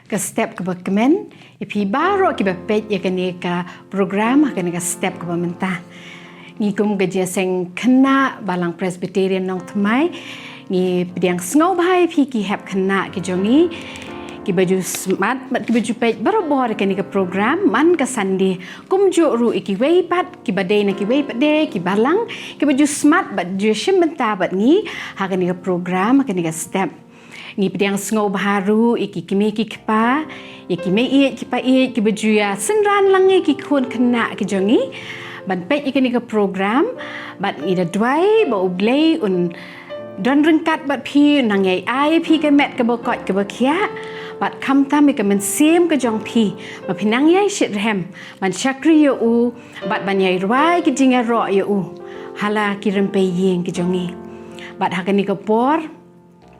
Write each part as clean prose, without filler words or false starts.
ke step ke bakmen ipi baro ki bapet ya kani ka program kani ka step ke bynta ni kum Jingiaseng Khynnah balang Presbyterian Nongthymmai ni pediang snow bhai pi ki hep Khynnah ki jongi ki baju smart bat ki baju pet barobor kani ka program man ka sandi kumjuh ru iki wei pat ki badai na ki wei pat de ki balang ki baju smart bat ju bynta bat ni ha kani ka program kani ka step ni pediang snow baharu iki kimi ki kapa iki me ki pa ki baju ya senran langi ki khun Khynnah ki jongi ban pet iki ni ka program bat ida dwai ba U Blei un don rengkat bat pi nangai ai pi ka met ka bokot ka bakia bat kam tam ka men sim ka jong pi ma pinang yai shit rem man chakri yo u bat ban yai rwai ki Iaroh yo u hala ki rempe yeng ki jongi bat hakani ka por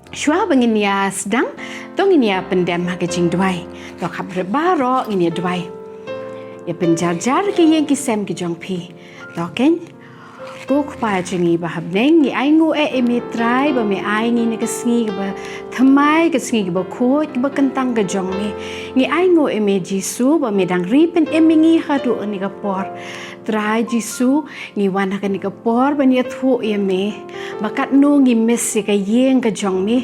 shwa bangin ya sedang tong ini ya pendem ha ke jingdwai to khap baro ini dwai ya penjar-jar ke yang ki sem ki jong pi to ken ko khpa jingi ba habneng ni ai ngu e me trai ba me ai ni ke sngi ba thamai ke sngi ba kho ba kentang ke jong ni ai ngu e me jisu ba me dang ri pen emingi ha du ni ka por trai jisu ni wan ha ni ka por ba ni thu e me bakat nu ngi messi ka yeng ka jong mi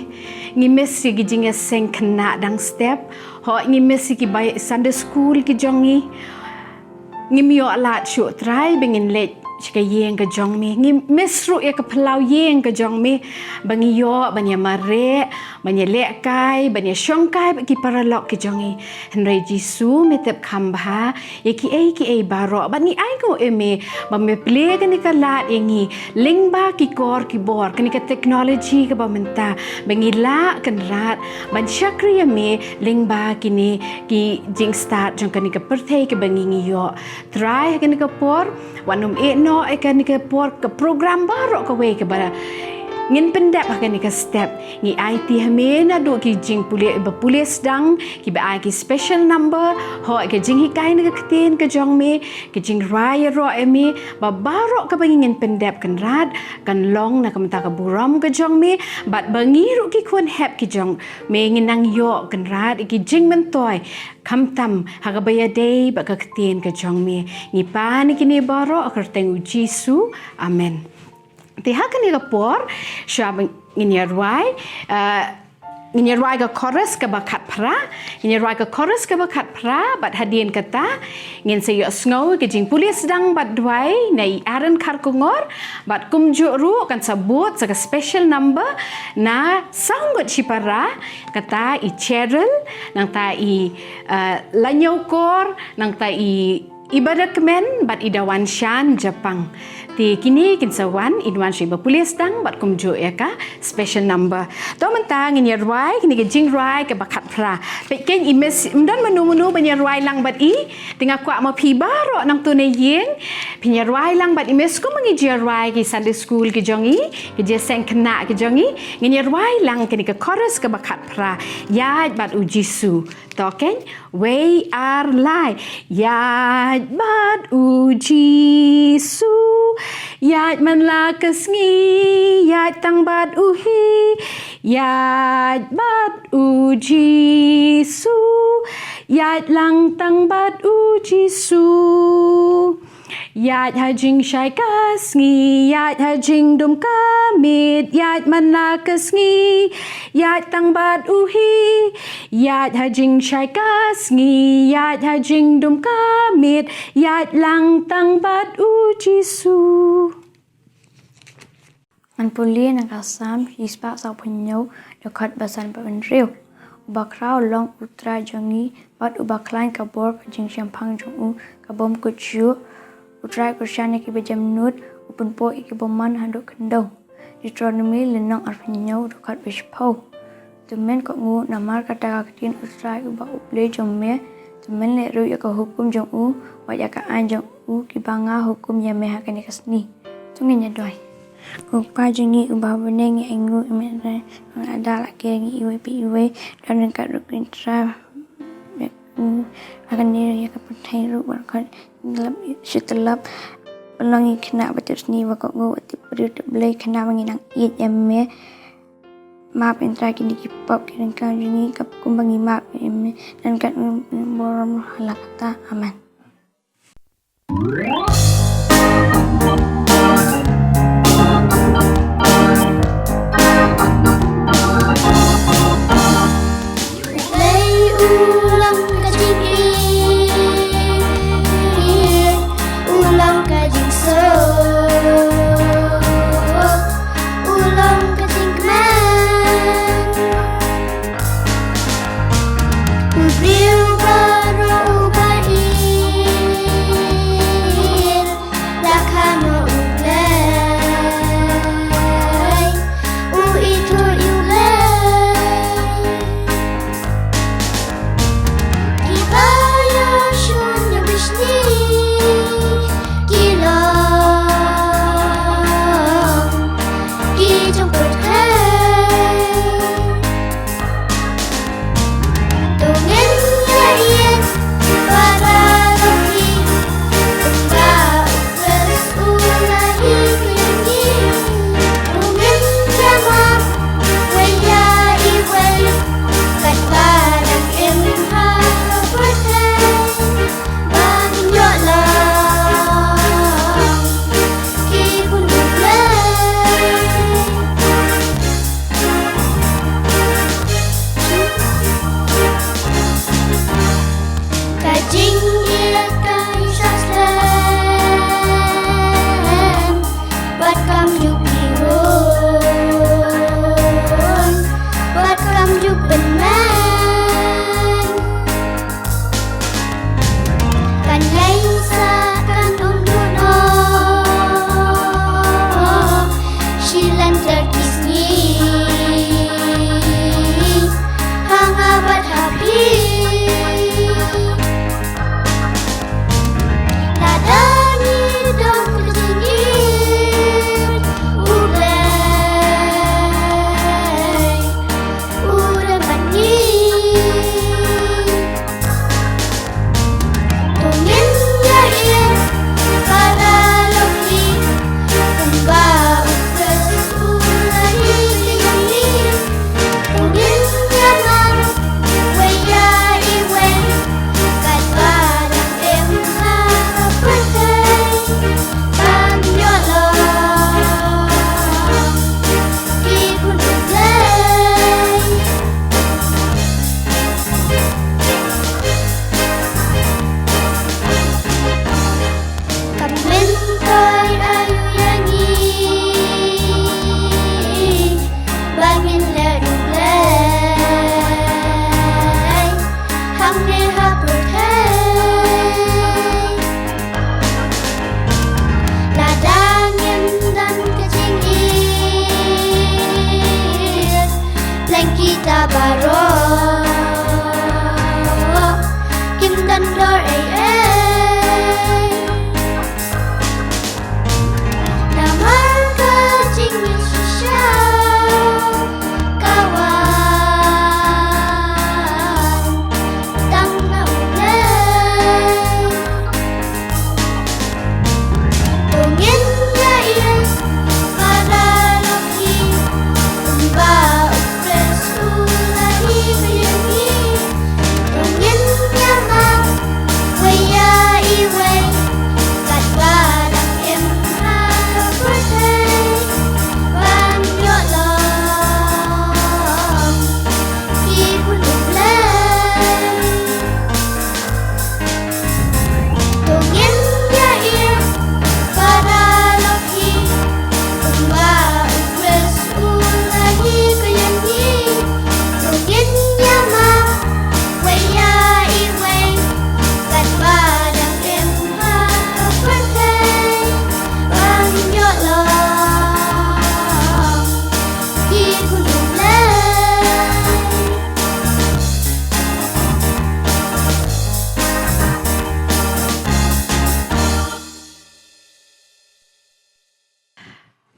ngi messi ki Jingiaseng Khynnah dang step ho ngi messi ki bai Sunday school ki jongi ngi mio alat shu trai bengin let chika yeng ka jong mi ngi mesru ya ka plau yeng ka jong mi bangi yo banya mare banya lek kai banya shong kai ki paralok ki jongi henry jisu metep khamba ya ki e baro ban ni ai ko e me ba me play ka ni ka lat yengi lingba ki kor ki bor ka ni ka technology ka ba menta bangi la kan rat ban chakri ya me lingba ki ni ki jing start jong ka ni ka perthai ka bangi ngi yo try ka ni ka por wanum e no kan ni ka por ka program baro ka we ka bara ngin pendap akan ni ka step ni IT hamena do ki jingpule ba pulis dang ki ba ki special number ho ke jinghikai ni ka Ktien ka jong me ki jingrwai ro emi ba baro ka bangin pendap kan rat kan long na kamta ka buram ka jong me bat bangi ro ki khon hep ki jong me nginang yo kan rat ki jingmen toy kam tam hagabaya day ba ka Ktien ka jong me ni pa ni kini baro akar tengu jisu amen tihakan ni kapor syab nginyarwai ka chorus ka bakat pra nginyarwai ka chorus ka bakat pra bat hadien kata ngin sayo snow ke jingpule sedang bat dwai nai aran khar kungor bat kumjuh ru kan sabut sa special number na sanggut chipara kata i cheryl nang ta i lanyokor nang ta i ibadat kemen bat idawan shan Jepang ti kini kinsawan inwan shi bapulis dang bat kumjuh ya ka special number to mentang Iaroh kini ke jingwai ke bakat pra peken imes mdan menu Iaroh lang bat i tengah kuak ma pi baro nang tunai yeng Iaroh lang bat imes ko mangi Iaroh ki Sunday school ki jongi ki Jingiaseng Khynnah ki jongi Iaroh lang kini ke chorus ke bakat pra ya bat u jisu to ken we are lie ya bat u jisu ya man la kesngi ya tang bat u hi ya bat u jisu ya lang tang bat u jisu Yat ha jing shai kasngi yat ha jing dum kamit yat man la kasngi yat tang bat uhi yat ha jing shai kasngi yat ha jing dum kamit yat lang tang bat u jisu Man puli nang kasam hispa sa penyo dekat basan penriu bakrau long utra jongi bat ubaklain kabor jing champang jong u kabom kuchu utrai kusyane ki bejam nut upun po iki boman handuk kendong Deuteronomy lenong arpenyo dekat bishpau temen kok ngu namar kata Ktien utrai uba U Blei jong me temen le ru ya ka hukum jong u wa ya ka an jong u ki banga hukum ya me hakani kasni tungin ya doi ko pa jingi uba benengi engu me ada la ke ngi iwe pi iwe dan ka rukin tra akan ni ya ka putai ru kan lab sitlab pelangi kena betul ni wa kok ngu ti period Blei kena menginang it ya me maaf entra kini kipop kini kang jungi kap kumbangi maaf dan kat borom halakata. Amin.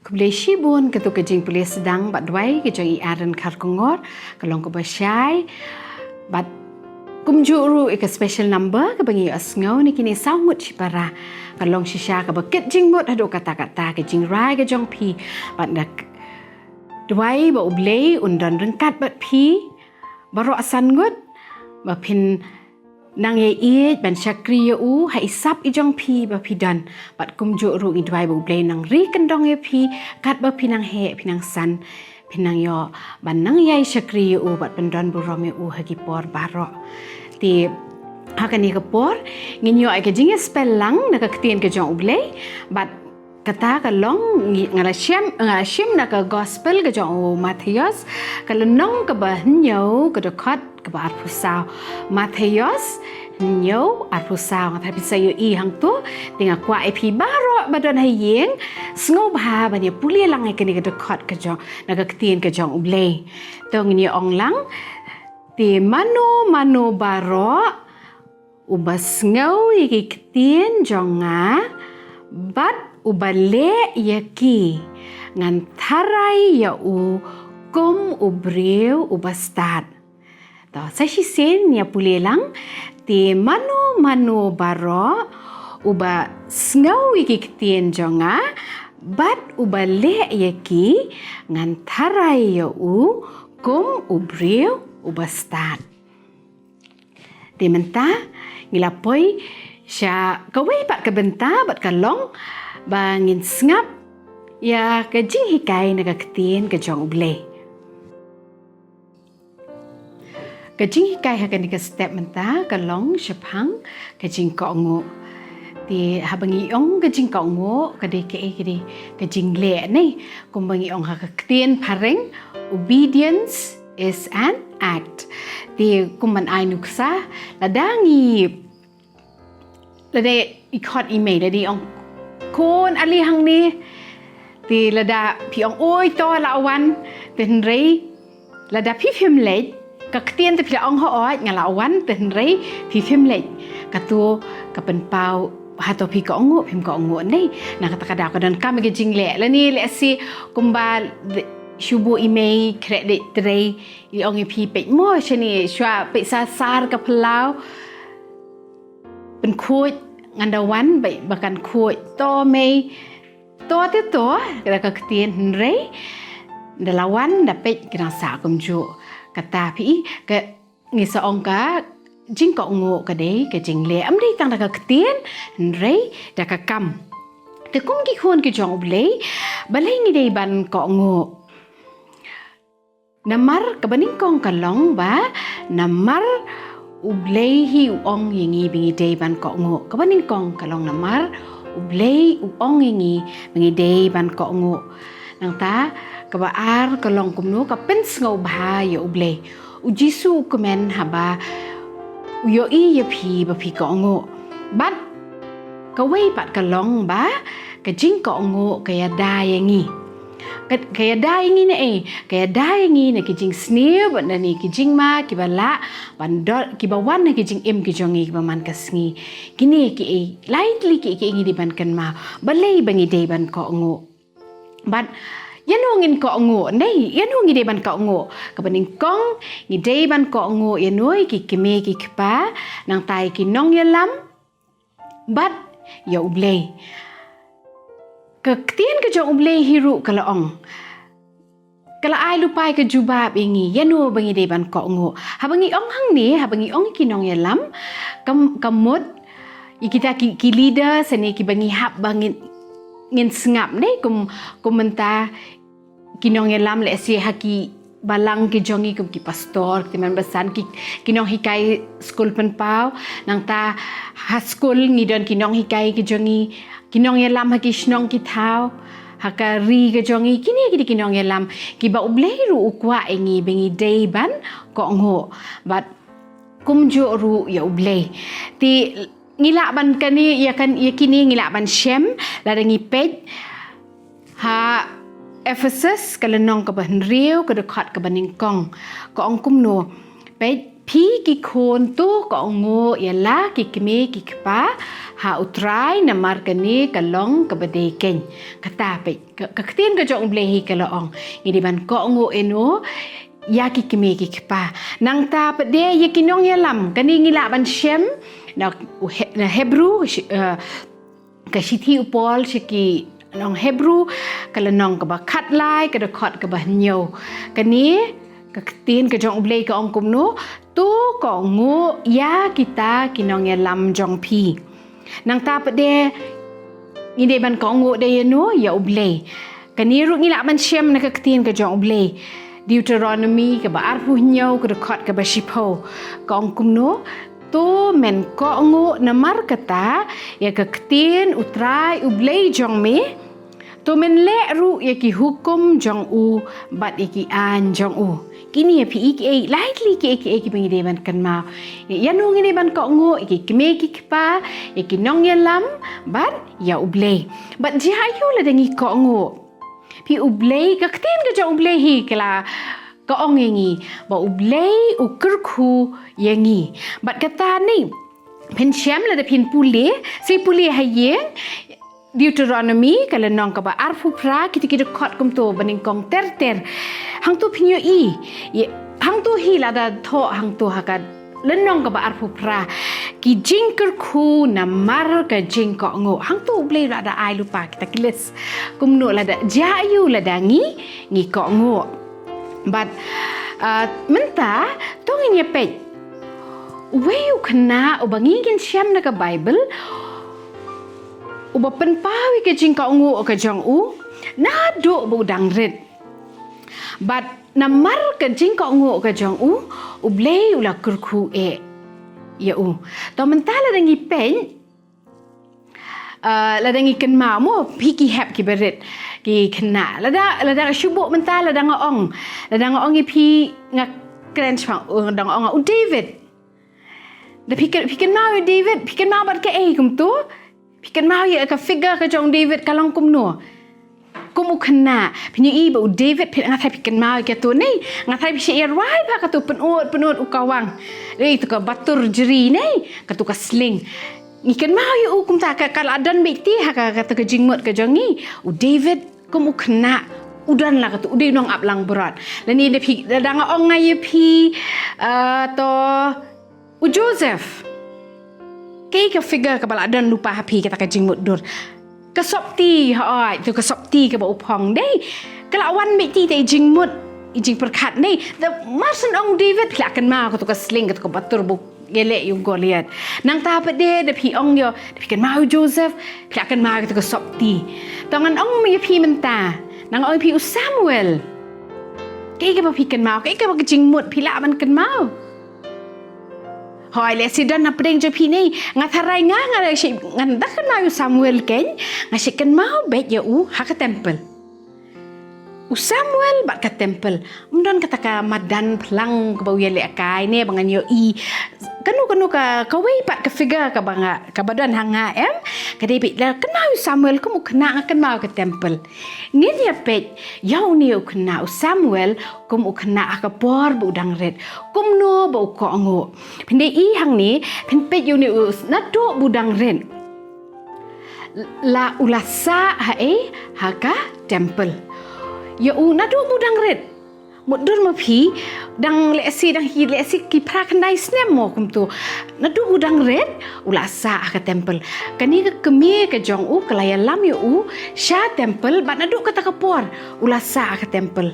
Kublai shibun ketu ke jingpule sedang bat dwai ke jong Iaroh kar kongor kalong ke basyai bat kumjuh ru ke special number ke bangi asngau ni kini saumut sipara kalong shisha ke bakit jingmut hadu kata-kata ke jingrai ke jong pi bat dak Dwai ba U Blei undan rengkat bat pi barok san gut ba phin nang ye ban syakri u hai sap I jong pi ba pi dan bat kumjuh ru I dwai ba U Blei nang ri kendong ye pi kat ba pi nang he pi nang san pi nang yo ban nang yai syakri u bat pendan burom ye u hagi por barok ti hakani ke por nginyo ai ke jinge spell lang na ka Ktien ke jong U Blei bat kata kalong ngalasyam na ka gospel ka jong Matthews kalonong ka ba nyo ka dokot ka ba arpusaw Matthews nyo arpusaw nga tapi sayo I hang tu tinga kwa epi baro badon hayeng sngo ba ba ni puli lang ai kani ka dokot ka jong na ka Ktien ka jong U Blei tong ni ong lang ti mano baro ubas ngau I Ktien jong nga bat ubale yaki ngan tharai ya u kum ubreu ubastad to sa sen ya pulelang ti mano baro uba snau iki Ktien jonga bat ubale yaki ngan tharai ya u kum ubreu ubastad ti menta ngilapoi sya kawai pat ke bynta bat kalong bangin sngap ya ke jinghikai na ka Ktien ke jong U Blei ke jinghikai hakan ka step menta kalong syapang ke jingkongo ti habangi ong ke jingkongo ke de ke jingle ni kumbangi ong ha ka Ktien pareng obedience is an act ti kumban ai nuksa ladangi lade ikot email lade ong kon ali hang ni ti lada pi ong oi to la awan ten rei lada pi phim lej ka Ktien te pi ong ho oi ngala awan ten rei pi phim lej ka tu ka pen pau ha to pi ko ongo phim ko ongo nei na kata kada ko dan kam ge jingle la ni le si kumba shubu email credit trei I ong pi pe mo chani shwa pe sa sar ka plau pen khoi ngandawan bai bakan khoi to mei to kada ka Ktien rei dalawan dapet kena sa kumjuh kata pi ke ngisa ongka jingko ngo ka dei ke jingle am dei tang da ka Ktien rei da ka kam te kum ki khon ki jong U Blei balai ni dei ban ko ngo namar kabaning kong kalong ba namar U Blei hi u ong yingi bingi dei ban ko ngo kabaning kong kalong namar U Blei u ong yingi bingi dei ban ko ngo nang ta kabaar kalong kumno ka pens ngau ba ya U Blei u Jisu kumen haba u yo I ya pi ba pi ko ngo bat kawai pat kalong ba ka jing ko ngo kaya da yangi kaya daingi na kaya daingi na kijing snib na ni kijing ma kibala bandol kibawan na kijing ki jongi kibaman kasngi kini ki lightly ki ingi di ban kan ma balai bangi dei ban ko ngo but yanungin ko ngo nei yanungi dei ban ko ngo kabaning kong ni dei ban ko ngo yanoi ki kime ki kpa nang tai ki nong yalam but ya U Blei ke Ktien ke jong U Blei hiru kalaong kala ai lupai ke jubab ingi yanu bangi dei ban ko ngo habangi ong hang ni habangi ong kinong yalam kamut ikita ki leader seni ki bangi hap bangin ngin sngap nei kumenta kinong yalam le si haki balang ki jongi kum ki pastor ti man basan ki kinong hikai school pen pau nang ta ha school ngidon kinong hikai ki jongi kinong yalam haki snong ki thau haka ri ke jongi kini kinong yalam ki ba U Blei ru ukwa ingi bengi dei ban ko ngo but kumjuh ru ya U Blei ti ngila ban kani ya kan ya kini ngila ban shem la dangi pej ha Ephesus kalenong ka ban riu ka dekat ka baning kong ko ong kumno pej pi ki khon tu ko ngo yala ki kime ki kpa ha utrai na markani kalong ka bade ken kata pe ka Ktien ka jong Blei hi kalong ngidi ban ko ngo eno ya ki kime ki kpa nang ta pede ye kinong yalam kani ngila ban shem na Hebrew ka sithi upol siki nong Hebrew kalenong ka ba khat lai ka de khot ka ba nyo kani ka Ktien ka jong Blei ka ong kum no tu ko ngu ya kita kinong ya lam jong pi nang ta pa de ni de ban ko ngu de no ya U Blei kani ru ngila ban shem na ka Ktien ka jong Blei Deuteronomy ka ba arpu nyo ka de khot ka ba shipo ka ong kum no tu men ko ngu na mar kata ya ka Ktien utrai U Blei jong me tu men le ru ya ki hukum jong u bat iki an jong u kini ya pi iki lightly ki bengi de ban kan ma ya nu ngini ban ko ngu iki kme ki pa ya ki nong ya lam bat ya U Blei bat ji ayu la dengi ko ngu pi U Blei ka Ktien ka jong U Blei hi kala ka ong yengi ba U Blei u kerku yengi bat kata ni pen syam la de pin pule si pule hayeng Deuteronomy kala nong ka ba arfu pra kita khot kum to baning kong ter hang tu pinyo hang tu hi la da tho hang tu hakat lenong ka ba arfu pra ki jingker khu na mar ka jing ko ngo hang tu U Blei la da ai lupa kita kiles kum no la da jayu la da ngi ko ngo but menta tong in pet weu khna ubangi gen syam na ka Bible uba penpawi ke jing ka ngu ka jong u na do bu dang rit but namar ke jing ka ngu ka jong u Blei ula kurku ya u to mentala dangi pen la dangi ken ma mo piki hap ki berit ki khna la da shubo mentala dang ong pi ngak kren chang dang ong u David da piken ma David piken ma bat ke kum tu pikan mau ya ka figure ka jong David kalong kum no kum khna pinyu I ba David pin ngathai pikan mau ka tu nei ngathai bi Iaroh ba ka tu penut u kawang tu ka batur jeri nei ka tu ka sling ikan mau ya kum ta ka adan bekti ha ka tu ka jingmut ka jongi u David kum khna udan la ka tu udai nong ap lang berat la ni de pi dang ong ngai pi to u Joseph kay ka figure ka bala dan lupa happy kata ka jingmut dur ka sopti ha tu ka sopti ka ba upong dei kala wan me ti te jingmut I jing perkat nei the masan ong David pla kan ma ka tu ka sling ka tu ka batur bu gele yung Goliath nang ta pa de pi ong yo pi kan ma Joseph pla kan ma ka tu ka sopti tangan ong me pi menta nang ong pi Samuel kay ka ba pi kan ma kay ka ba jingmut pila man kan ma Hoi le sidan na pedeng je pini ngatharai ngare si ngandakan mau Samuel ken ngasikan mau bet ya ha ka temple u Samuel bat ka temple mdon kata ka madan plang ka bau yele kai ne bangan yo kanu ka kawai pat ka figure ka banga ka badan hanga ka debit la kenau Samuel ku kena akan mau ka temple ngin ya pet yau ni u kena u Samuel kum u kena ka por bu dang red kum no bu ko ngo pinde I hang ni pin pet yu ni u na do bu dang red la ulasa ha ka temple ya u na do bu dang red mudur ma pi dang lesi ki pra kandai snem mo kum tu na du budang red ulasa ka temple kani ka kemi ka jong u kalaya lam yu u sha temple ba na du ka takapor ulasa ka temple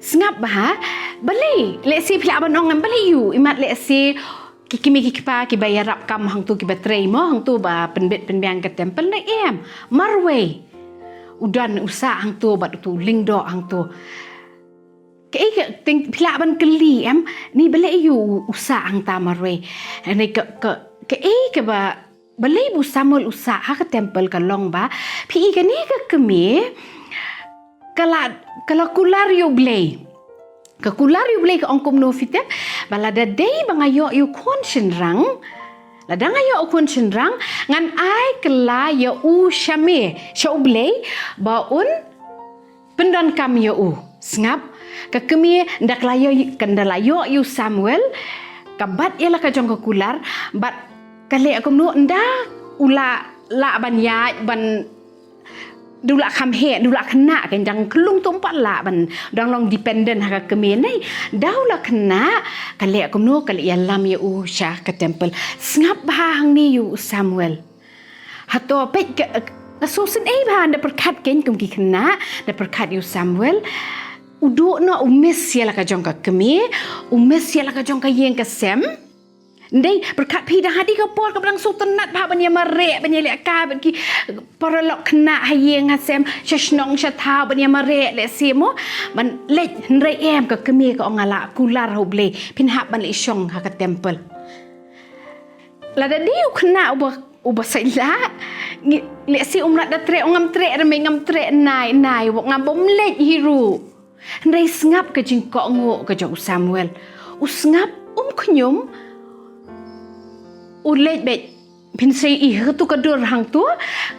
sngap ba bali lesi pla banong bali yu imat lesi kikimi kipa ki bayarap kam hang tu ki batray mo hang tu ba penbet penbiang ka temple na marway udan usa hang tu bat tu lingdo hang tu kay pila ban keli ni bale yu usa ang tamarwe ni ka ba bale bu Samuel usa ha ka temple ka long ba pi ka ni ka kemi kala kular U Blei ka kular U Blei ka ongkom no fite bala da day bangayo yu konshin rang la dang ayo konshin rang ngan ai kala ya u shame sha U Blei ba un pendan kam ya u ngap kakemi ndak layo kendalayo yu Samuel kabat ialah ka jong kular bat kale akom no nda ula la ban ya ban dula kham he dula khna kan jang klung tumpat la ban dang long dependent ha kemi nei daula khna kale akom no kale yalam ya u sha ka temple ngap hang ni yu Samuel hato pet Susun ba da perkat ken kum ki kena da perkat yu Samuel udo no umis ya la ka jong ka kemi umis ya la ka jong ka yeng ka sem ndai perkat pi da hadi ka por ka blang su tenat ba banya mare banya le ka ban ki paralok kena hayeng ha sem shnong shatha banya mare le simo ban le nrai em ka kemi ka ongala kular U Blei pin hab ban le shong ha ka temple la da diu kena uba saila le si umrat da tre ngam tre rame ngam tre nai wok ngam bom le hiru ndai sngap ka jingko ngo ka jong Samuel usngap knyum ulet bet pin sei I tu ka dur hang tu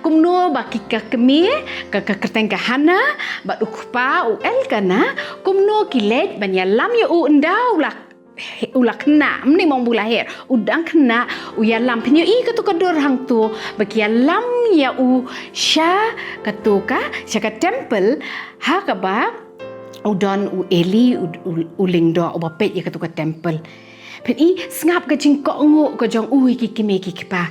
kumno ba ki ka kemi ka kerteng ka hana ba ukpa u el kana kumno ki let banya lam ya u ndau lak ulak kena mni mong bula her udang kena u ya lam pinyo I ka tu ka dur hang tu bagi ya lam ya u sha ka tu ka sha ka temple ha ka ba udon u Eli u lingdo u ba pet ya ka tu ka temple pen I sngap ka jing ko ngo ka jong ui ki kime ki pa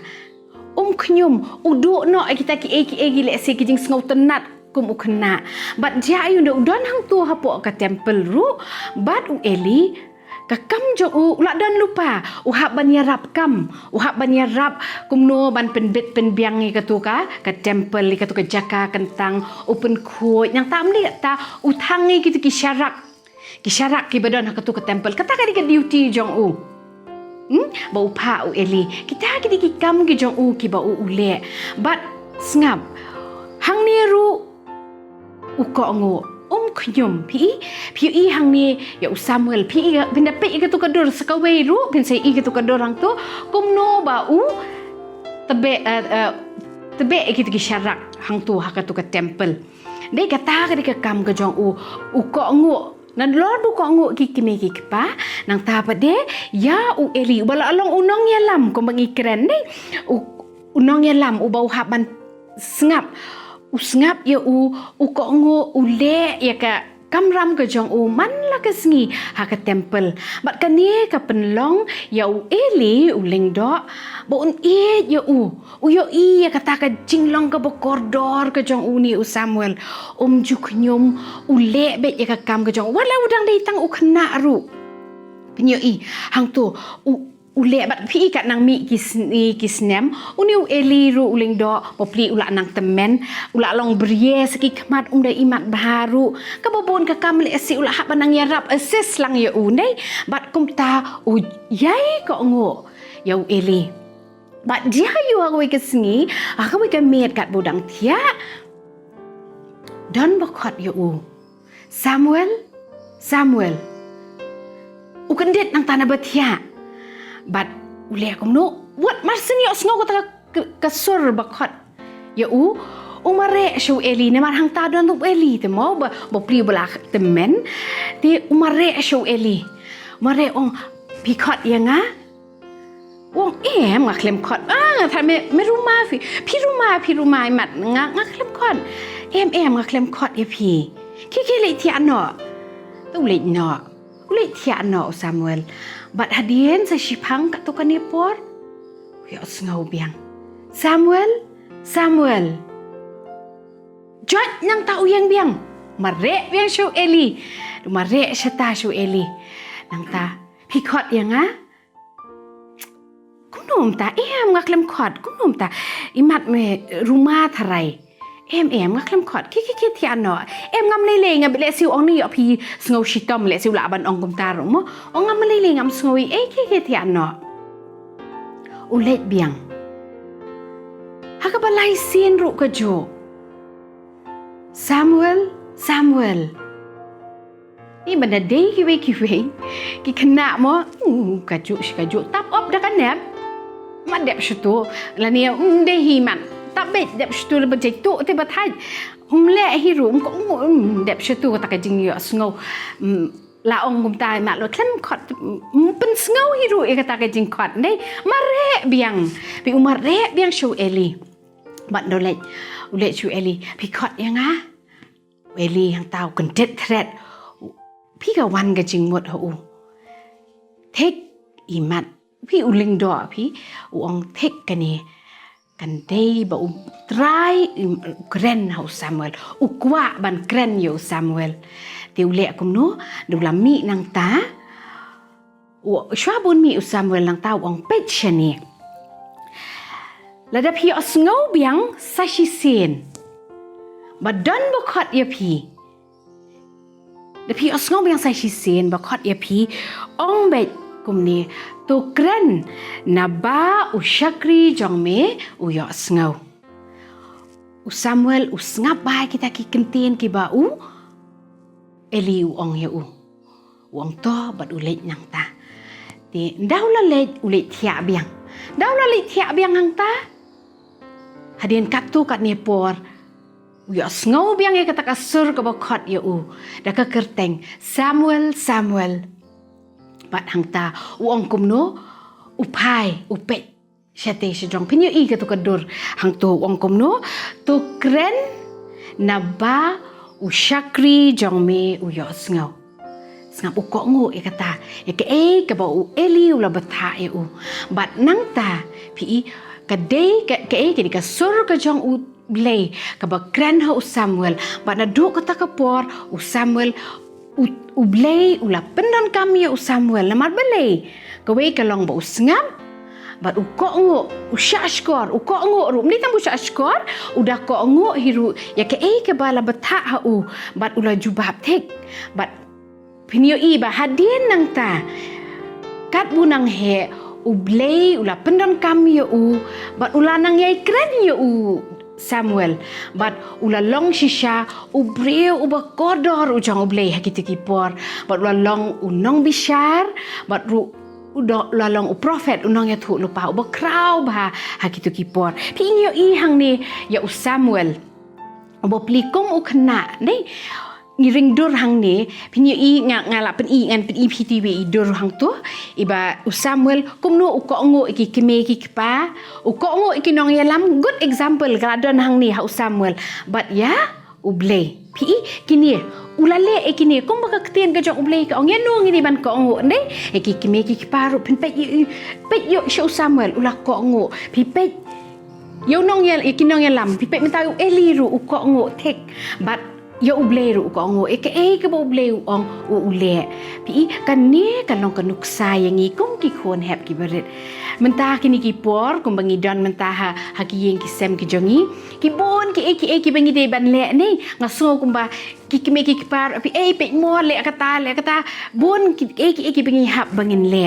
knyum udu no kita ki egi le se ki jing ngau tenat kum u kena bat ja yu do udon hang tu ha po ka temple ru bat u Eli ka kam jo u la dan lupa u hab ban yarap kam u hab ban yarap kumno ban penbet penbiang ni ka tu ka temple ka tu ka jaka kentang open khu yang tam ni ta u thangi ki syarak ki badan ka tu ka temple kata ka di ka duty jong u ba u pa u Eli kita ki kam ki jong u ki ba u ule but sngap hang ni ru u ko ngo knyum pi I hang ni ya u Samuel pi bin da pe ka tu ka dur sakawe ru bin sei I ka tu ka dur hang tu kumno ba u tebe ki syarak hang tu ha ka tu ka temple dei kata ka di ka kam ka jong u ko ngo nan lordu ko ngo ki kime ki pa nang ta pa de ya u Eli bala along unong ya lam ko mangi kren ni unong ya lam u bau haban sngap usngap ya u ko ngo ule ya ka kamram ka jong u man la ka sngi ha ka temple bat ka ni ka penlong ya u Eli u lingdo bo un ya u yo I ya kata ka jinglong ka bokordor ka jong u ni u Samuel ju knyum ule bet ya ka kam ka jong wala udang dei tang u khna ru pinyo I hang tu ule bat pi kat nang mi kisnem uni u Eli ru uling do popli ula nang temen ula long brie seki kmat da imat baru ka bobon ka kamle si ula hak banang yarap assist lang ya u nei bat kumta u yai ko ngo ya u Eli bat dia yu agoi ke sngi agoi ke met kat bodang tia don bokot ya u Samuel u kendet nang tanah betia bat ule kumno what marsini osno ko ta kasur bakot ya u umare shu Eli ne mar hang ta don tu Eli te mo ba pri bala temen ti umare shu Eli mare ong pikot ya nga wong nga klem kot ta me rumah pi rumah mat nga klem kot nga klem kot ya pi ki le ti ano tu le ti ano Samuel bat hadien sa shipang ka to kanipor ya ngau biang Samuel jot nang tau yang biang mare biang shu Eli mare shata shu Eli nang ta pikot yang kumnom ta ngaklem kot kumnom ta imat me rumah tharai ngaklem kot ki ti ano ngam nei le ngam le siu ong ni yo pi sngo shitom le siu la ban ong kum ta ro mo ong ngam le ngam snoi ki ti ano ulet biang ha ka balai sin ru ka jo Samuel ni benda dei ki we ki kena mo ka ju tap op da kan nep ma dep shutu la ni dei hi man tak bet dep shutu le bejai tu te bathai le hi rum ko dep shutu ta ka jing yo sngo la ong kum tai ma lo klem khot pen sngo hi ru e ka ta ka jing khot nei mare biang pi umare biang shu Eli bat do le ule shu Eli pi khot yang Eli yang tau kan det thret pi ka wan ka jing mot ho tek imat pi uling do pi ong tek ka ni kan day ba try kren hau Samuel ukwa ban kren yo Samuel ti ule kum no du la mi nang ta shwa bun mi Samuel nang ta wang pet shani la da pi osngau biang sa shi sen ba don bo khat ya pi da pi osngau biang sa shi sen ba khat ya pi ong bet kum ni tu kren na ba ushakri jong me yo osngau Samuel usngap ba kita ki Ktien ki ba Eli ong ya ong to bat ulet nang ta ti daw la let ulet thia biang daw la let thia biang hang ta hadin kat tu kat ne por yo ngau biang ya kata kasur ka ba khat ya da ka kerteng Samuel bat hang ta ong kum no upai upet Syate sejong pinyo ka tu kadur hang tu wong kom no tu kren na ba ushakri jong me yo ngau ngap ukok ngu kata ke ka ba eli ula batha bat nang ta pi ka dei ke ke ka sur ka jong U Blei ka ba kren ha Samuel bat na do kata ka por Samuel U Blei ula pendon kami Samuel na mar belei ka we ka long ba ngam bat ukok ngu usyashkor ukok ngu ru ni tam usyashkor udah kok ngu hiru ya ke bala betha ha bat ula jubab tek bat pinyo ba hadin nang ta kat bunang he U Blei ula pendon kami bat ula nang yai kren Samuel bat ula long shisha breu uba kodor ujang U Blei hakiti kipor bat ula long unong bishar bat ru lalong prophet unong ya thu lupa uba kraw ba hakitu kipor pinyo hang ni ya Samuel uba plikum khnah nei ngiring dur hang ni pinyo ngala pen ngan pen PTV dur hang tu iba Samuel kumno uko ngo iki keme iki pa uko ngo iki nong yalam good example gradon hang ni ha Samuel but ya U Blei pi kini ulale kini kong baka Ktien ka jong U Blei ka ong yanong ini ban ko ngo nei ki kime ki paru pen pet yo show Samuel ula ko ngo pi pet yo nong yel ikinong yalam pi pet mentayu eli ru ko ngo tek but yo U Blei ru ko ngo ke ba U Blei ong ule pi kan ne kan long kanuk sayangi kong ki khon hep ki berit mentah kini ki por kum bangi don mentah ha ki yeng ki sem ki jongi ki bon ki bangi de ban le nei ngaso kum ba ki kime ki par api pe mo le kata bon ki bangi hap bangin le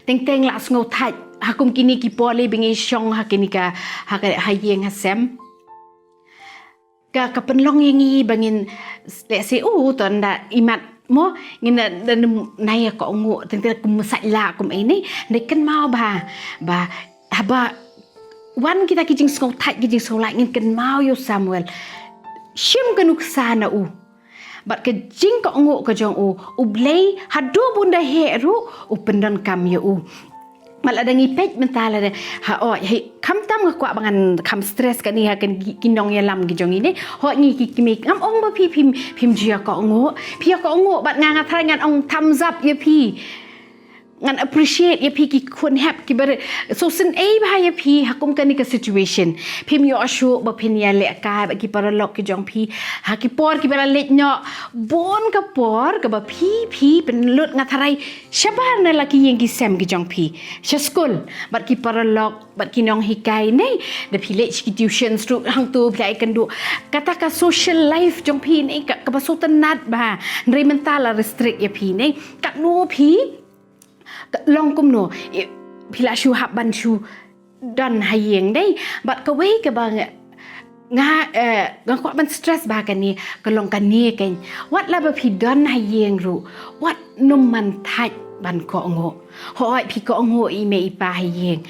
teng la sngo thai hakum kini ki por le bangi shong ha kini ka ha yeng ha sem ka penlong yengi bangin le se ton da imat mo ngina nai ko ngu teng kum la kum ini kan mau ba wan kita kijing skong thai kijing so like ngin kan mau yo Samuel shim kanuk sana bat ke jing ko ngu ka jong U Blei hadu bunda he ru pendon kam yo mal ada ngipet mentala de kam tam kwa bangan kam stress kan ni ha kan kinong ya lam gi jong ini ho ngi ki kimi ngam ong ba phim jia ko ngo bat nga thai ngan ong thumbs up ya pi ngan appreciate ya pi ki kun hap ki ber so sin ba ya pi hakum kan ni ka situation phim yo ashu ba phin ya le ka ba ki paralok ki jong pi ha ki por ki bela le nyo bon ka por ka ba pi pen lut nga tharai shabar na la ki yeng ki sem ki jong pi sha school bat ki paralok bat ki nong hikai nei the village ki tuitions tu hang tu plai kan du kata ka social life jong pi nei ka ba so tanat ba ndrei mental restrict ya pi nei ka no pi long kum no pila shu hap ban shu don hayeng dei bat ka wei ka ba nga kwa ban stress ba kan ni ka long kan ni kan wat la ba phi don hayeng ru wat num man thai ban ko ngo hoi phi ko ngo me pa hayeng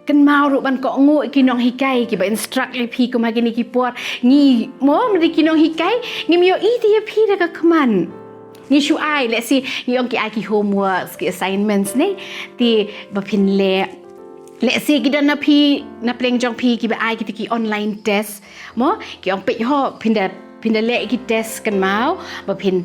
kan mau ru ban ko ngo ki nong hikai ki ba instruct le phi ko ma ki ni ki por ni mo mri ki nong hikai ngi myo ti phi da ka kman ni shu ai let's see ni ong ki ai ki homework ki assignments ne ti ba phin le let's see ki dan na phi na pleng jong phi ki ba ai ki online test mo ki ong pe ho phin da le ki test kan mau ba phin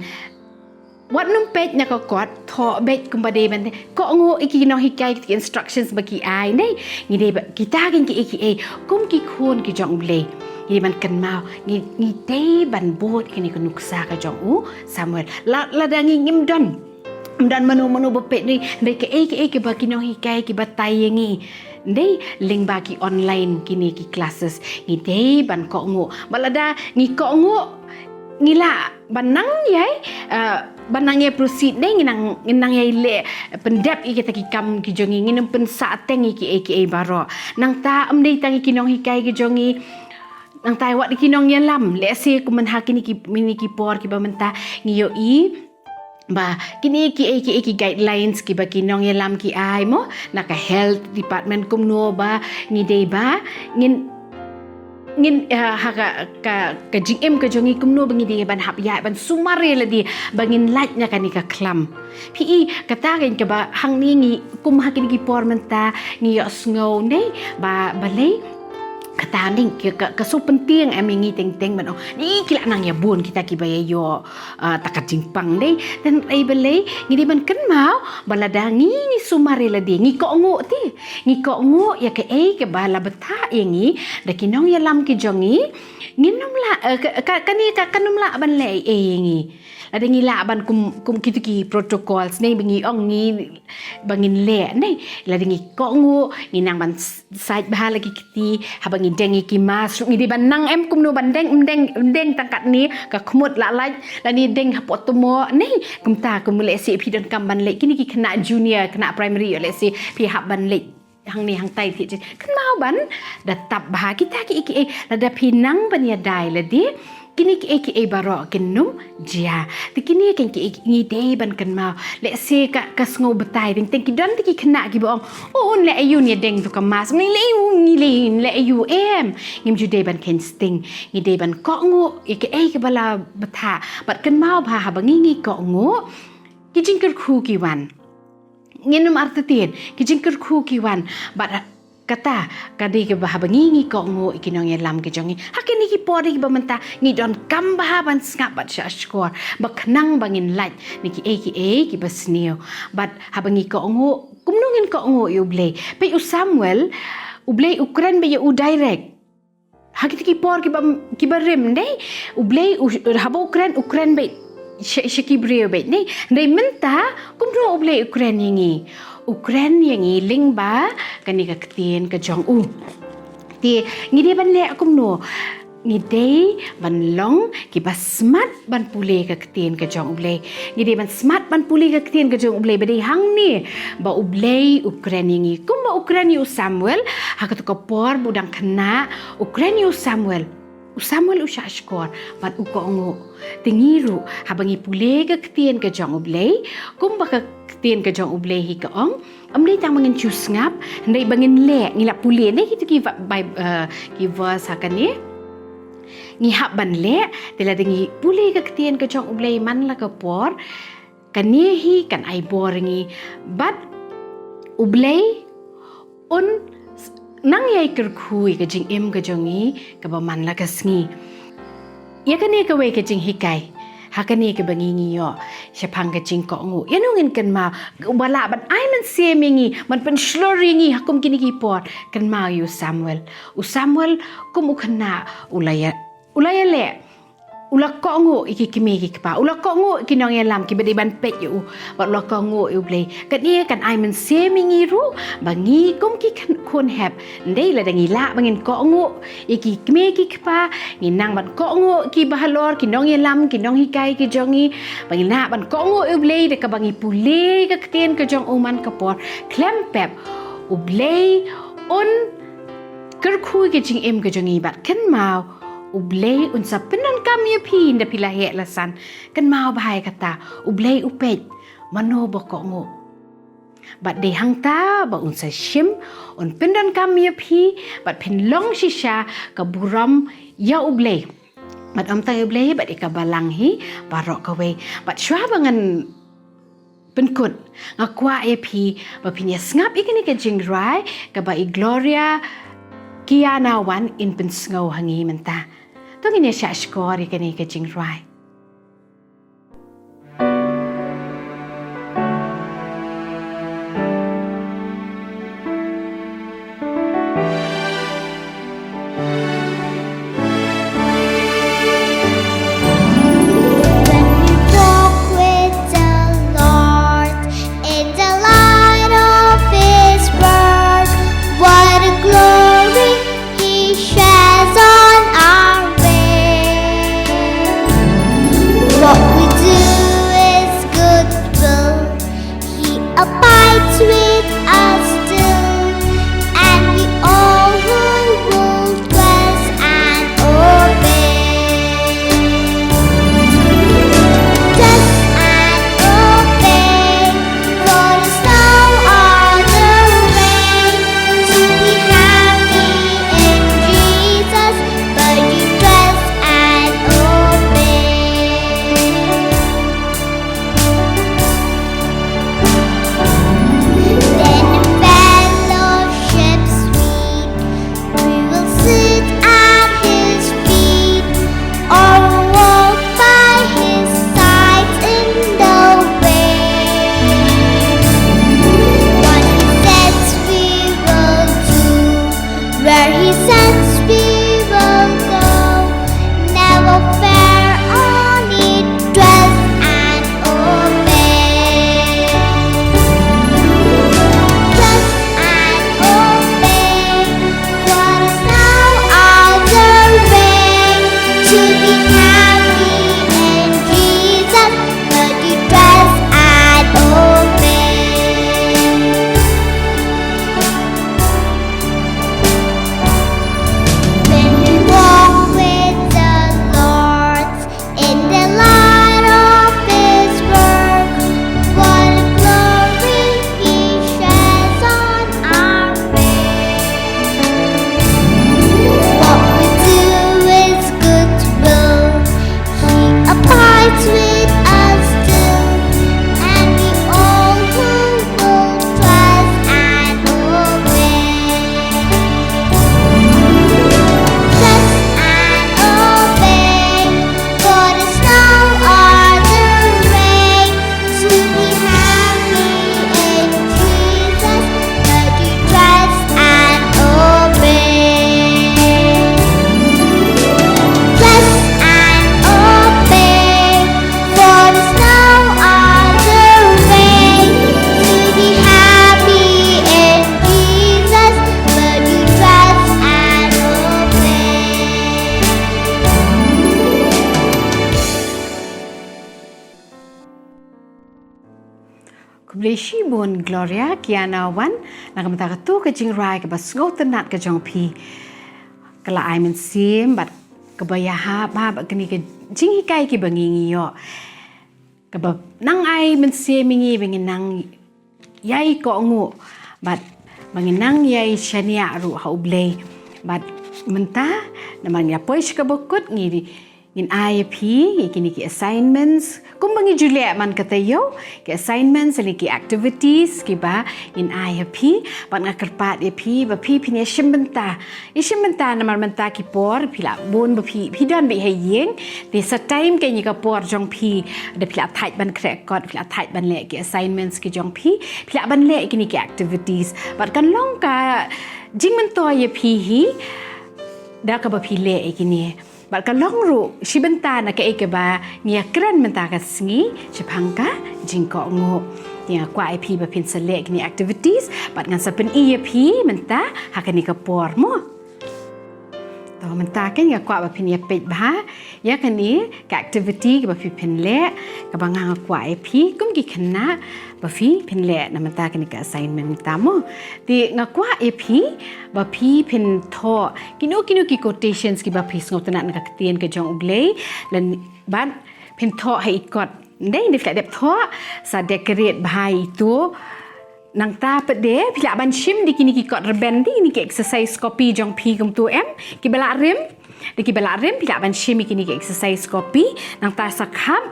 Wat numpet na kot tho bet kumbade ban ko ngo iki no hikai ki instructions bagi ai nei ngide kita gen ki kum ki khon ki jong blei ni man kan mau ni te ban bot kini ko nuksa ka jong u Samuel la dangi ngim don dan manu bepet ni ke ke bagi no hikai ki batai ngi dei ling bagi online kini ki classes ni dei ban ko ngo balada ni ko ngo ngila banang yai banang ye proceed dei nginang yai le pendap i kita ki kam ki jongi nginam pen sa teng ki baro nang ta am dei tangi kinong hikai ki jongi nang tai wat ki nong yalam le se ku man hakini ki mini ki por ki bamenta ngiyo i ba kini ki guidelines ki ba kinong yalam ki ai mo naka health department kumno ba ni dei ba ngin ka jingem ka jongi kumno bangi di ban hap ya ban sumare la di bangin laj nya kanika klam pi kata gen ka ba hang ni ngi kum hakin ki por menta ngi yo sngo nei ba balei kata ning ka so penting ngi teng ban ni kila nang ya bun kita ki ba yo takat jingpang dei dan ai balei ngi di ban kan mau baladangi ni sumare la di ngi ko ngo ti ngi ko ngo ya ke ke bala beta ngi da kinong ya lam ki jongi nginom la kani ka kanum la ban le ngi ada ngi la ban kum kitu ki protocols nei bangi ong ngi bangin le nei la ngi ko ngo ngi nang ban side bahala ki kiti habangi dengi ki mas ngi di ban nang em kum no ban deng tangkat ni ka khmut la la ni deng hapot tomo nei kum ta kum le si pi don kam ban le kini ki kena junior kena primary le si pi hap ban le hang ni hang tai thi kan mau ban da tap bah kita ki la da pi nang ban ya dai la di kini ki baro kenum jia ti kini kan ki ngi dei ban kan mau le se ka sngo betai ding teng ki don ti ki kena ki bong le ayu ni deng tu ka mas ngi le ayu em ngim ju dei ban ken sting ngi dei ban ko ngo ki bala beta bat kan mau ba ha bangi ko ngo ki jingker khu ki wan nginum artatin ki jingker khu ki wan bat kata kadi ke bah bangi ko ngo ikinong yalam ke jongi hakini ki pori ba menta ngi don kam bah ban skap bat sha skor ba khnang bangin laj ni ki basnio bat habangi ko ngo kumnungin ko ngo U Blei pe U Samuel U Blei Ukraine be U direct hakiti ki por ki ba rim dei U Blei habo Ukraine be shikibrio be nei dei menta kumno U Blei Ukraine ngi Ukraine yang ling ba kani ka Ktien ka jong u ti ngi de ban le akum no ngi de ban long ki ba smart ban pule ka Ktien ka jong u Blei ngi de ban smart ban pule ka Ktien ka jong u Blei ba de hang ni ba U Blei Ukraine ngi kum ba Ukraine U Samuel ha ka to ka por budang khna Ukraine U Samuel usha skor bat u ko ngo tingiru habangi pule ka Ktien ka jong u Blei kum ba ka Ktien ka jong U Blei hi ka ong amlei tang mangin chus ngap ndai bangin le ngila pule ne kitu ki verse hakani ngi hab ban le tela dingi pule ka Ktien ka jong U Blei man la ka por kani hi kan ai boringi bat U Blei un nang yai kerkhui ka jingim ka jongi ka baman la ka sngi ya kani ka we ka jinghikai hakani ka bangingi yo syapang ka jing ko ngu yanungin kan ma bala ban ai man se mingi man pen shloringi hakum kini ki pot kan ma U Samuel kum ukhna ulaya le ula ko ngo iki kimi ki pa ula ko ngo kinong yalam ki bedi ban pet yu ba ula ko ngo U Blei kan ye kan ai men se mingi ru bangi kum ki kon hap ndei la dangi la bangin ko ngo iki kimi ki pa ni nang ban ko ngo ki bahalor kinong yalam kinong hikai ki jongi bangi la ban ko ngo U Blei de ka bangi pule ka Ktien ka jong uman ka por klempep U Blei on kerkhui ki jing em ka jongi bat kan mau U Blei unsa penan kami phin da pila he lasan kan mau bahai kata U Blei upet mano boko ngo bat de hang ta ba unsa shim on penan kami phi bat phin long shisha ka buram ya U Blei bat am ta U Blei bat ka balang hi barok ka we bat shwa bangan penkut ngakwa phi ba phinya ngap ikini ka jingrwai ka ba I Gloria Kiana wan in pensngau hangi menta tong ini sya skor ikani ka jingrwai Blei Shibun Gloria Kiana Wan Nakamata tu ke jingrai ke bas ngau tenat ke jong pi kala ai men sim bat ke bayah ba kini ke jinghikai ki bangi yo ke ba nang ai men sim mingi bengin nang yai ko ngu bat bengin nang yai shania ru ha U Blei bat menta namang ya poish ke bokut ngiri ngin IAP kini ki assignments kum bangi Juliet man kata yo ki assignments ni ki activities ki ba in IAP bat ngakerpat IAP ba pi pinya shimbenta namar menta ki por pila bon ba pi dan bi hayeng de sa time ke ni ka por jong pi de pila thait ban krek kot pila thait ban le ki assignments ki jong pi pila ban le kini ki activities bat kan long ka jingmento IAP hi da ka ba pi le kini Bat kalong ru shibenta na ke ba ngia kran menta ka sngi chipangka jingko ngo nia kwa IP ba pin select ni activities bat ngan sapen EP menta hakani ka por mo to menta kan ya kwa ba pin ya pet ba ya kani ka activity ba pin le ka banga kwa IP kum ki khna ba pin le na menta kani ka assignment menta mo ti ngakwa EP ba pin tho kinu ki quotations ki ba ngau tana ka Ktien ke jong U Blei lan ban pin tho hai ikot ndai ni flat dep tho sa decorate bhai tu nang ta pede pila ban shim di kini ki kot reben di ni ki exercise copy jong pi kum tu em ki bala rem di ki bala rem pila ban shim kini ki exercise copy nang ta sakham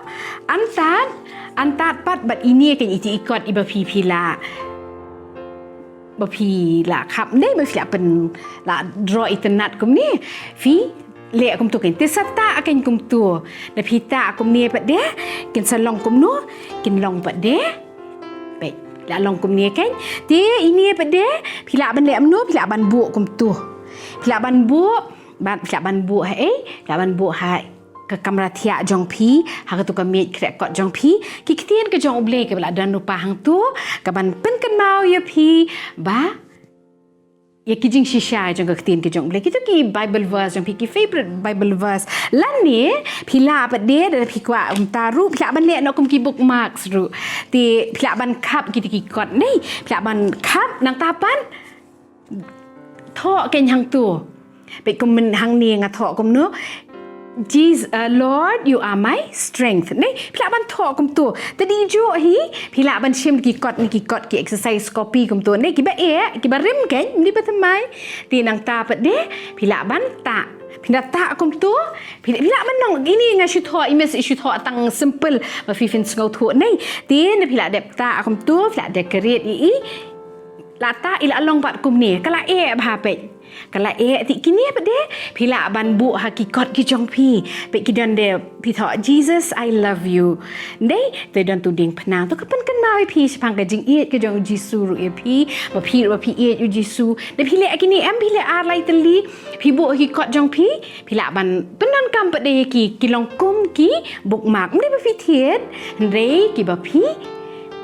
antat pat bat ini kan iti ikot iba pi pila ba pi la khap nei ba fila pen la draw itnat kum ni fi le kum tu kan te sata akan kum tu da pita kum ni pat de kin salong kum no kin long pat de baik la long kum ni kan ti ini pat de pila ban le amno pila ban bu kum tu pila ban bu hai pila ban bu hai ke kamera thia jong pi ha tu ka met krek kot jong pi ki Ktien ke jong U Blei ke bala dan rupa hang tu ka ban pen kan mau ya pi ba ya ki jing shisha jong ka Ktien ke jong U Blei ki tu ki Bible verse jong pi ki favorite Bible verse lan ni pila pat de da pi kwa taru pila ban le no kum ki bookmarks ru ti pila ban kap ki ki kot nei pila ban kap nang tapan tho ken hang tu pe kum hang ni nga tho kum no Jesus, Lord, you are my strength. Nei, pila ban tho kum tu. Tadi jo hi, pila ban shim ki kot ki exercise copy kum tu. Nei, ki ba rim kan? Ni ba thamai. Ti nang ta pat de, pila ban ta. Pila ta kum tu. Pila ban nong ini nga shu tho imes shu tho tang simple ba fi fin ngau thu. Nei, ti ne pila dep ta kum tu, pila decorate i. La ta ila long pat kum ni. Kala bha pe. Kala ti kini apa de pila ban bu hakikot ki jong pi pe ki dan de pi tho Jesus I love you dei te dan tu ding phnang to kapan kan mai pi sapang ka jing ke jong Jisu ru pi ba pi u Jisu de pi le kini am pi le ar lai teli pi bu hakikot jong pi pila ban penan kam pa de ki long kum ki bookmark de ba pi thiet dei ki ba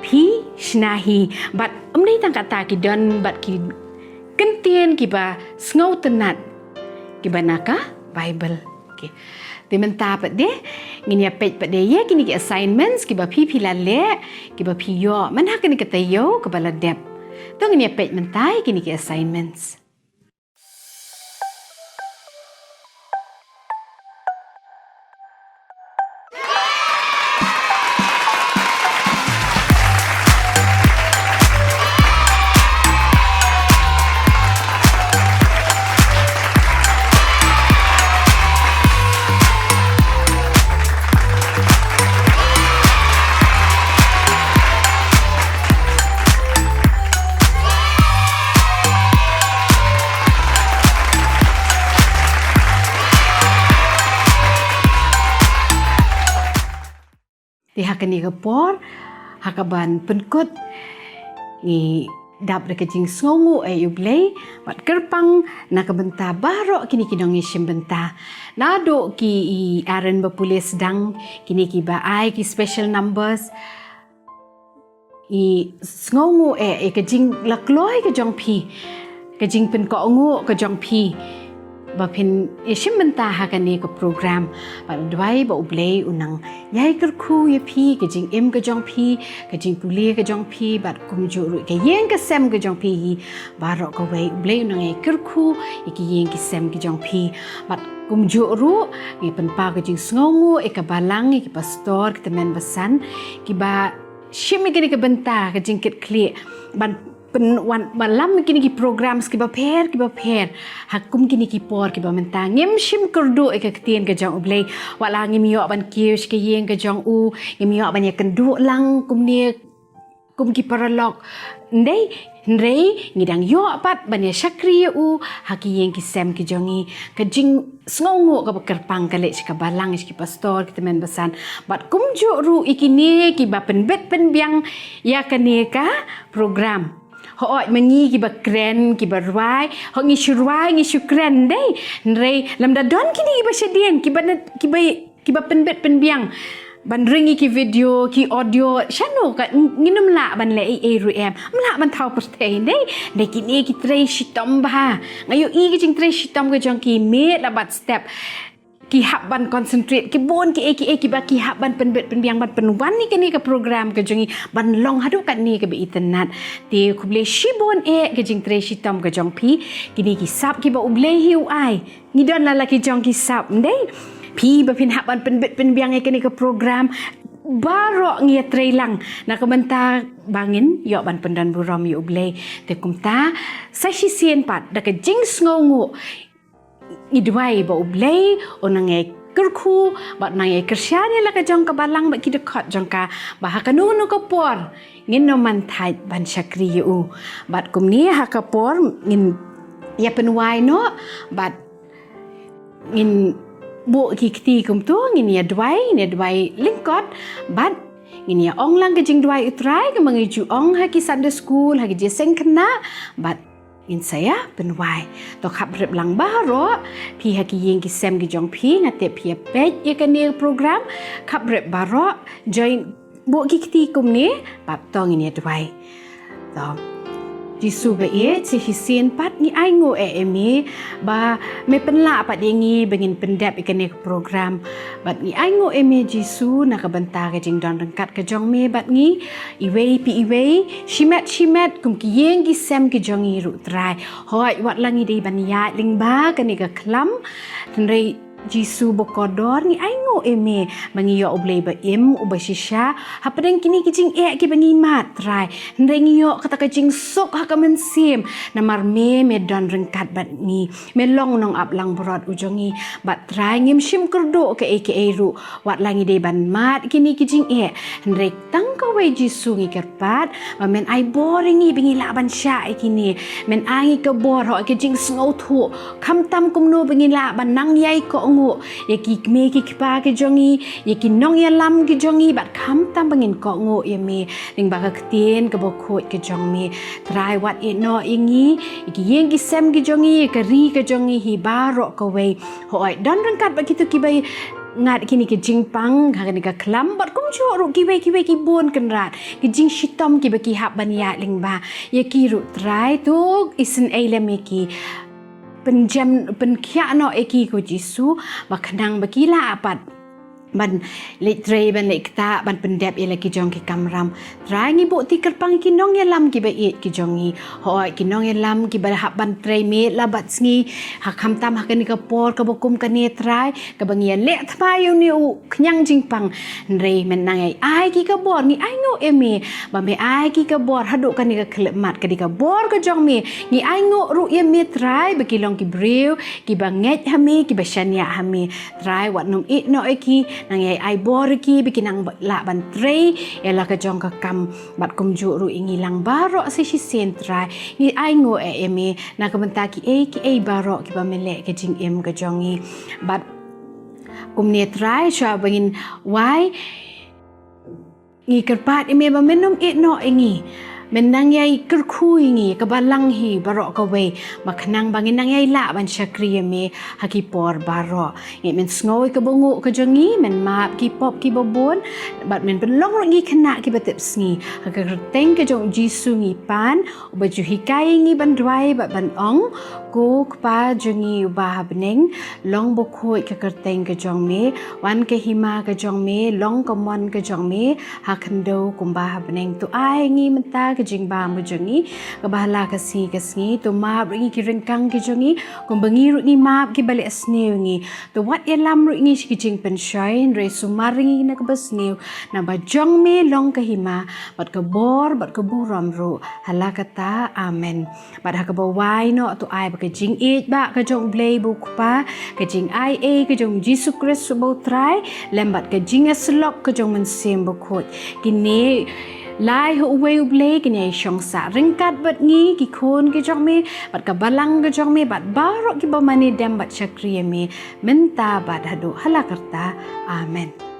pi shnahi but dei tang kata ki dan bat ki Ktien ki ba ngau tenat ki ba naka Bible okay ti menta pat de ngin ya page pat de ye kini ki assignments ki ba pi la le ki ba pi yo man ha kini kata yo ka bala dep to ngin ya page mentai kini ki assignments Di hakani ka por hakaban penkut ni dap reka jing songu U Blei bat kerpang na kabenta barok kini kinong ishim benta nado ki aren bapule sedang kini ki ba ai ki special numbers songu ke jing lakloi ke jong pi ke jing pen ko ngu ke jong pi bapin ishim bynta hakani ke program ba dwai ba U Blei unang yai kerku ye phi ke jing ke jong phi ke jingpule ke jong phi bat kumjuh ru ke yeng ke sem ke jong phi hi baro ko wei U Blei unang yai kerku ke yeng ke sem ke jong phi bat kumjuh ru ngi penpa ke jing sngongu ke balang ke pastor ke temen besan ki ba shim ke bynta ke jing kit kli ban wan malam kini ki program ki ba pher hakum kini ki por ki ba mentang ngim shim kurdu ke Ktien ke jong U Blei wala ngim yo ban kius ke yeng ke jong u ngim yo ban ya kendu lang kum ki paralok ndei ngidang yo pat ban ya shakri u haki yeng ki sem ki jongi ke jing sngongu ka kerpang kale ka balang ki pastor ki temen besan bat kumjuh ru ikini ki ba penbet penbiang ya kane ka program Hoi mengi ki ba kren ki ba ruai ho ngi shurwai ngi shukren dei nrei lam da don kini ki ba sedien ki ba penbet penbiang ban ringi ki video ki audio shano ka nginum la ban le e ru em mla ban thau pastei dei kini ki trei shitom ba ngayo i ki jing trei shitom ke jong ki me la bat step ki hab ban concentrate ki bon ki ba ki hab ban penbet penbiang ban penwan ni kini ke program ke jongi ban long hadu kat ni ke be internet ti ku boleh shibon ke jing tre shitam ke jong phi kini ki sap ki ba U Blei hiu ai ni don la ki jong ki sap ndei phi ba phin hab ban penbet penbiang kini ke program barok ngia trailang na kementa bangin yo ban pendan buram U Blei te kumta sa sien pat da ke jing sngongu idwai ba U Blei onang kerku bat nang kersyane la ka jong ka balang ba ki dekat jong ka ba hakanu no ka por ngin no man thai ban shakri u bat kum ni ha ka por ngin ya penwai no bat ngin bu ki kti kum tu ngin ya dwai lingkot bat ngin ya ong lang ka jing dwai utrai ka mangiju ong ha ki Sunday school ha ki jeseng kena bat in saya penwai to khap rep lang baro pi ha ki yeng ki sem ki jong phi ngate pi pet ye kan ni program khap rep baro join bo ki kti kum ni pap tong ni dwai to Jisu ba si hisin pat ni ai ngo emi ba me penla pat dingi bengin pendap ikan ni program bat ni ai ngo emi Jisu nak benta ke jing don rengkat ke jong me bat ni iwei shimet kum ki yeng ki sem ki jong i ru trai hoi wat langi dei ban ya ling ba kan ni ka klam tenrei Jisu bokodor ni ai ngo eme bangi yo U Blei ba im u ba shisha ha padeng kini ki jing ki bangi mat trai ndeng yo kata ka jing sok ha ka men sim namar me don rengkat bat ni me long nong ap lang brot ujongi bat trai ngim shim kurdo ke ru wat langi de ban mat kini ki jing ndrek tang ka wei Jisu ngi kerpat ba men ai boring ngi bangi la ban sha kini men ai ka bor ho ke jing sngo thu kham tam kum no bangi la ban nang yai ko ye ki me ki pa ke jongi ye ki nong ya lam ki jongi bat kham tam bangin ko ngo ye me ring ba ka Ktien ka bo khot ke jong me try what it no ingi ki yeng ki sem ki jongi ka ri ka jongi hi baro ko we hoi don rengkat ba kitu ki bai ngat kini ke jingpang ha ni ka klam bat kumjuh ru ki we ki bon kan rat ki jing shitom ki ba ki hab ban ya ling ba ye ki ru try tu isen me ki penjam penkhia no eki ko Jisu ba khnang ba kila apat ban le tre ban le kta ban pendep ele ki jong ki kamram trai ngi bu ti kerpang ki nong ya lam ki ba et ki jongi hoi ki nong ya lam ki ba hab ban tre me la bat sngi ha kham tam ha kan ka por ka bokum ka ne trai ka bangia le thpai ni u khnyang jingpang nrei men nang ai ki ka bor ni ai ngo eme ba me ai ki ka bor hadu kan ni ka khlemat ka di ka bor ka jong me ni ai ngo ru ye me trai ba ki long ki brew ki ba nget ha me ki ba shania ha me trai wat num it no eki nang ai bor ki bikinang la ban trei ela ka jong ka kam bat kumjuh ru ingi lang baro si sentrai ni ai ngo eme na ka benta ki baro ki ba mele ke jing ka jongi bat kumne trai sha bangin wai ngi kerpat eme ba menum it no ingi menang yai kerku ingi kabalang hi barok kawe maknang bangin nang yai la ban shakri me hakipor baro ngi men sngoy ka bungu ka jongi men map ki pop ki babon bat men belong ngi khana ki batep sngi hakateng ka jong Jisu ngi pan ba jinghikai ngi ban dwai bat ban ong go kpa jungi ubah beneng long bokoi ke kerteng ke jong me wan ke hima ke jong me long komon ke jong me hakendo kumbah beneng tu ai ngi menta ke jingba mu jungi ke bahala ke si ke sngi tu ma ringi ki rengkang ke jongi kumbangi ru ngi map ki balik sneu ngi tu wat ye lam ru ngi ki jing penshain re sumaringi na ke besneu na ba jong me long ke hima bat ke bor bat ke buram ru hala kata amen bat ha ke bawai no tu ai ba ke jing it ba ke jong blei bu kpa ke jing ai e ke jong Jesus Christ bo trai lembat ke jing aslok ke jong men sem bo khot kini lai ho we U Blei kini shong sa ringkat bat ngi ki khon ke jong me bat ka balang ke jong me bat barok ki ba mani dem bat chakri me menta bat hadu hala karta amen.